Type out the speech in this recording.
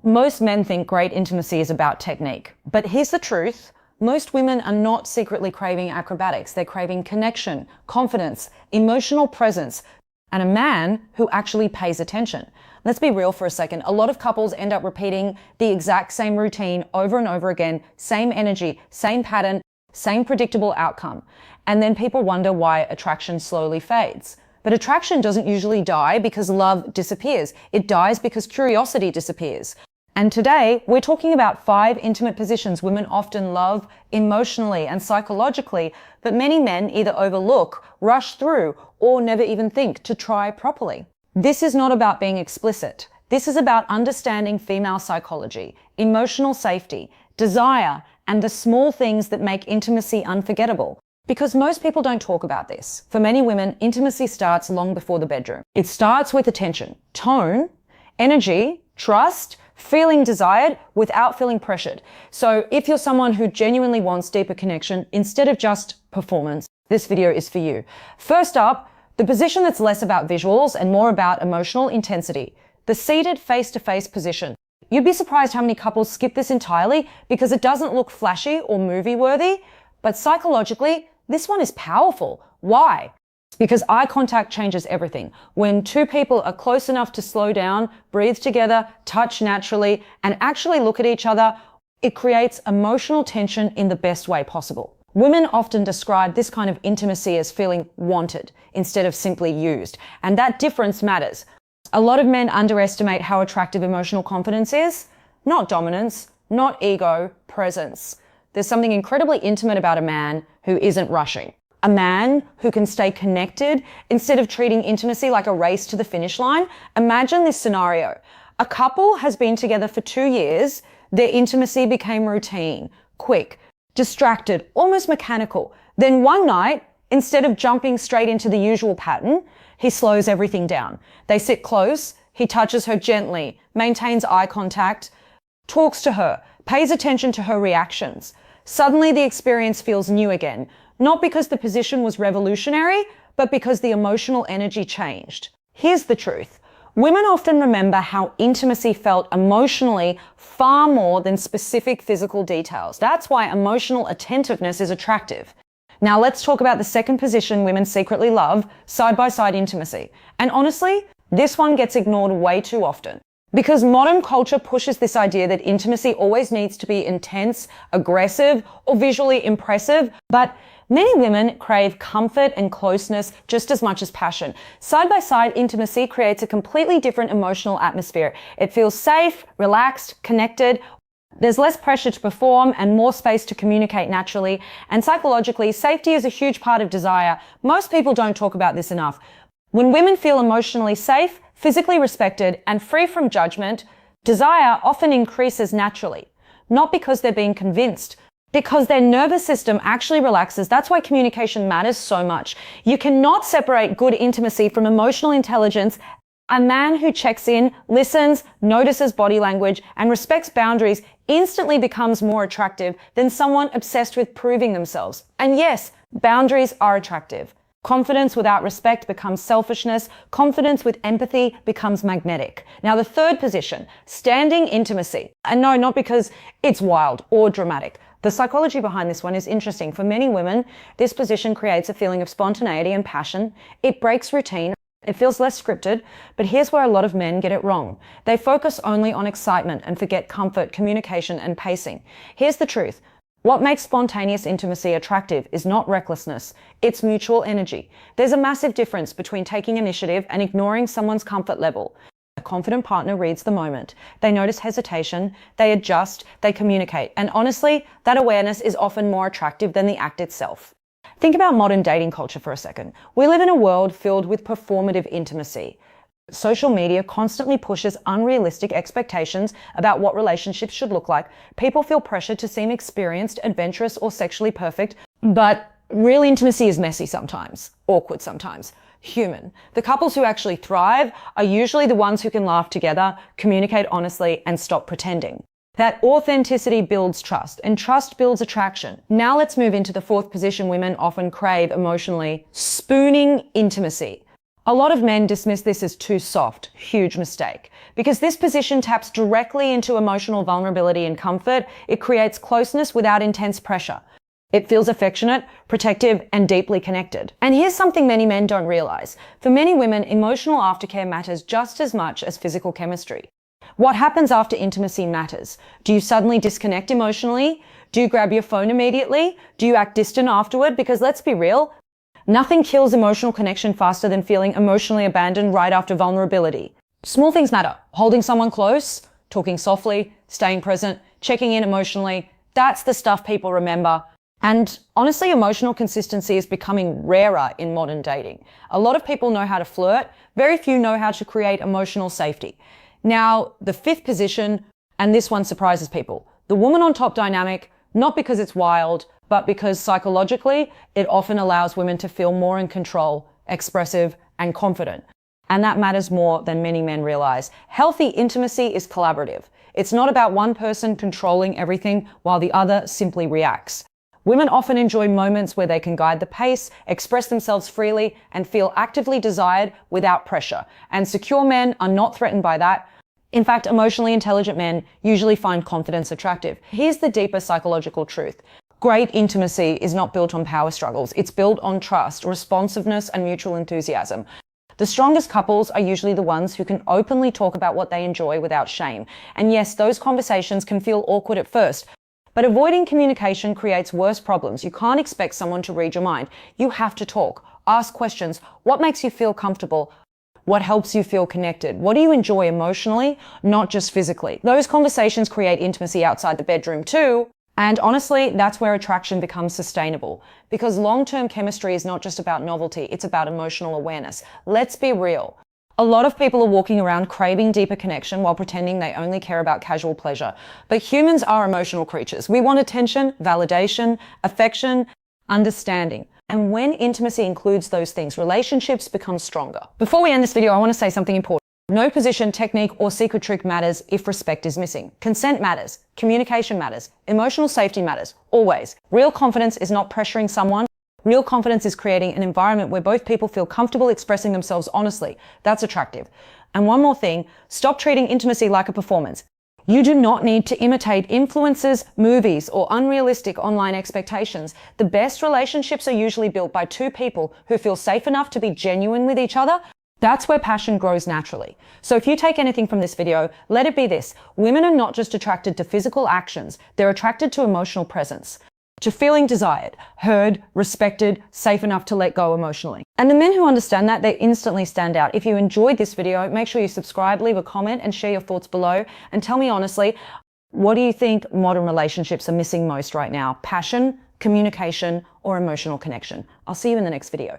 Most men think great intimacy is about technique, but here's the truth. Most women are not secretly craving acrobatics. They're craving connection, confidence, emotional presence, and a man who actually pays attention. Let's be real for a second. A lot of couples end up repeating the exact same routine over and over again, same energy, same pattern, same predictable outcome. And then people wonder why attraction slowly fades. But attraction doesn't usually die because love disappears. It dies because curiosity disappears. And today, we're talking about 5 intimate positions women often love emotionally and psychologically, but many men either overlook, rush through, or never even think to try properly. This is not about being explicit. This is about understanding female psychology, emotional safety, desire, and the small things that make intimacy unforgettable. Because most people don't talk about this. For many women, intimacy starts long before the bedroom. It starts with attention, tone, energy, trust, feeling desired without feeling pressured. So if you're someone who genuinely wants deeper connection instead of just performance, this video is for you. First up, the position that's less about visuals and more about emotional intensity, the seated face-to-face position. You'd be surprised how many couples skip this entirely because it doesn't look flashy or movie-worthy, but psychologically, this one is powerful. Why? Because eye contact changes everything. When 2 people are close enough to slow down, breathe together, touch naturally, and actually look at each other, it creates emotional tension in the best way possible. Women often describe this kind of intimacy as feeling wanted instead of simply used, and that difference matters. A lot of men underestimate how attractive emotional confidence is. Not dominance, not ego, presence. There's something incredibly intimate about a man who isn't rushing. A man who can stay connected instead of treating intimacy like a race to the finish line. Imagine this scenario. A couple has been together for 2 years. Their intimacy became routine, quick, distracted, almost mechanical. Then one night, instead of jumping straight into the usual pattern, he slows everything down. They sit close, he touches her gently, maintains eye contact, talks to her, pays attention to her reactions. Suddenly the experience feels new again. Not because the position was revolutionary, but because the emotional energy changed. Here's the truth. Women often remember how intimacy felt emotionally far more than specific physical details. That's why emotional attentiveness is attractive. Now let's talk about the second position women secretly love, side-by-side intimacy. And honestly, this one gets ignored way too often. Because modern culture pushes this idea that intimacy always needs to be intense, aggressive, or visually impressive, but many women crave comfort and closeness just as much as passion. Side-by-side intimacy creates a completely different emotional atmosphere. It feels safe, relaxed, connected. There's less pressure to perform and more space to communicate naturally. And psychologically, safety is a huge part of desire. Most people don't talk about this enough. When women feel emotionally safe, physically respected, and free from judgment, desire often increases naturally. Not because they're being convinced, because their nervous system actually relaxes. That's why communication matters so much. You cannot separate good intimacy from emotional intelligence. A man who checks in, listens, notices body language, and respects boundaries instantly becomes more attractive than someone obsessed with proving themselves. And yes, boundaries are attractive. Confidence without respect becomes selfishness. Confidence with empathy becomes magnetic. Now, the third position, standing intimacy. And no, not because it's wild or dramatic. The psychology behind this one is interesting. For many women, this position creates a feeling of spontaneity and passion. It breaks routine. It feels less scripted, but here's where a lot of men get it wrong. They focus only on excitement and forget comfort, communication, and pacing. Here's the truth. What makes spontaneous intimacy attractive is not recklessness, it's mutual energy. There's a massive difference between taking initiative and ignoring someone's comfort level. A confident partner reads the moment. They notice hesitation, they adjust, they communicate. And honestly, that awareness is often more attractive than the act itself. Think about modern dating culture for a second. We live in a world filled with performative intimacy. Social media constantly pushes unrealistic expectations about what relationships should look like. People feel pressured to seem experienced, adventurous, or sexually perfect, but real intimacy is messy sometimes, awkward sometimes, human. The couples who actually thrive are usually the ones who can laugh together, communicate honestly, and stop pretending. That authenticity builds trust, and trust builds attraction. Now let's move into the fourth position women often crave emotionally, spooning intimacy. A lot of men dismiss this as too soft. Huge mistake. Because this position taps directly into emotional vulnerability and comfort. It creates closeness without intense pressure. It feels affectionate, protective, and deeply connected. And here's something many men don't realize. For many women, emotional aftercare matters just as much as physical chemistry. What happens after intimacy matters. Do you suddenly disconnect emotionally? Do you grab your phone immediately? Do you act distant afterward? Because let's be real, nothing kills emotional connection faster than feeling emotionally abandoned right after vulnerability. Small things matter. Holding someone close, talking softly, staying present, checking in emotionally. That's the stuff people remember. And honestly, emotional consistency is becoming rarer in modern dating. A lot of people know how to flirt. Very few know how to create emotional safety. Now, the fifth position, and this one surprises people. The woman on top dynamic, not because it's wild, but because psychologically, it often allows women to feel more in control, expressive, and confident. And that matters more than many men realize. Healthy intimacy is collaborative. It's not about one person controlling everything while the other simply reacts. Women often enjoy moments where they can guide the pace, express themselves freely, and feel actively desired without pressure. And secure men are not threatened by that. In fact, emotionally intelligent men usually find confidence attractive. Here's the deeper psychological truth. Great intimacy is not built on power struggles. It's built on trust, responsiveness, and mutual enthusiasm. The strongest couples are usually the ones who can openly talk about what they enjoy without shame. And yes, those conversations can feel awkward at first, but avoiding communication creates worse problems. You can't expect someone to read your mind. You have to talk, ask questions. What makes you feel comfortable? What helps you feel connected? What do you enjoy emotionally, not just physically? Those conversations create intimacy outside the bedroom too. And honestly, that's where attraction becomes sustainable. Because long-term chemistry is not just about novelty, it's about emotional awareness. Let's be real. A lot of people are walking around craving deeper connection while pretending they only care about casual pleasure. But humans are emotional creatures. We want attention, validation, affection, understanding. And when intimacy includes those things, relationships become stronger. Before we end this video, I want to say something important. No position, technique, or secret trick matters if respect is missing. Consent matters. Communication matters. Emotional safety matters. Always. Real confidence is not pressuring someone. Real confidence is creating an environment where both people feel comfortable expressing themselves honestly. That's attractive. And one more thing, stop treating intimacy like a performance. You do not need to imitate influencers, movies, or unrealistic online expectations. The best relationships are usually built by two people who feel safe enough to be genuine with each other. That's where passion grows naturally. So if you take anything from this video, let it be this. Women are not just attracted to physical actions, they're attracted to emotional presence. To feeling desired, heard, respected, safe enough to let go emotionally. And the men who understand that, they instantly stand out. If you enjoyed this video, make sure you subscribe, leave a comment, and share your thoughts below. And tell me honestly, what do you think modern relationships are missing most right now? Passion, communication, or emotional connection? I'll see you in the next video.